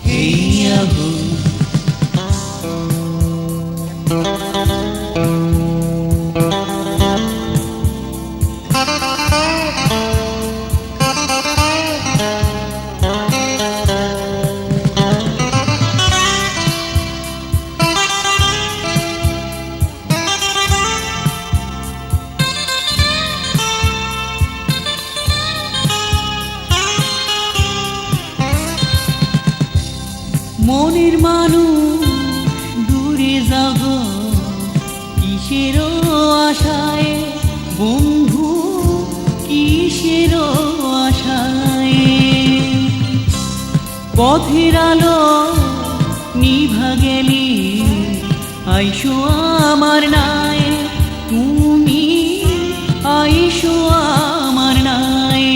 হেইয়া হো। মনের মানুষ দূরে যাব কিসের আশায় বন্ধু, কিসের আশায়। পথের আলো নিভা গেলি আইসো আমার নাই, তুমি আইসো আমার নাই।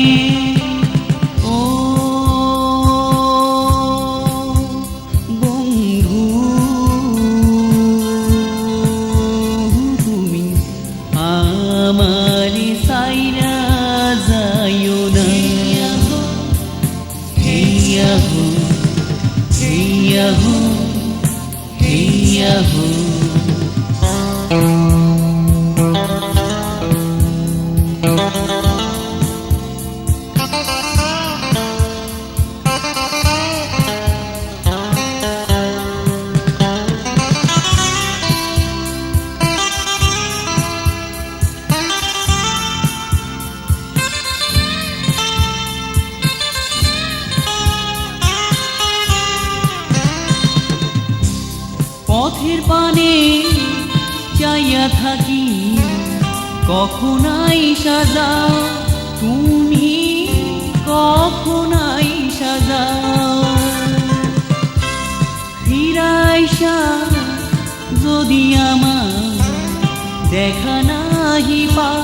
আমারে সাইরা যাইও না। হেইয়া হো, হেইয়া হো, হেইয়া হো। পথের পানে চাইয়া থাকি কখন আইসা যাও, তুমি কখন আইসা যাও। ফিরাইসা যদি আমার দেখা নাহি পাও,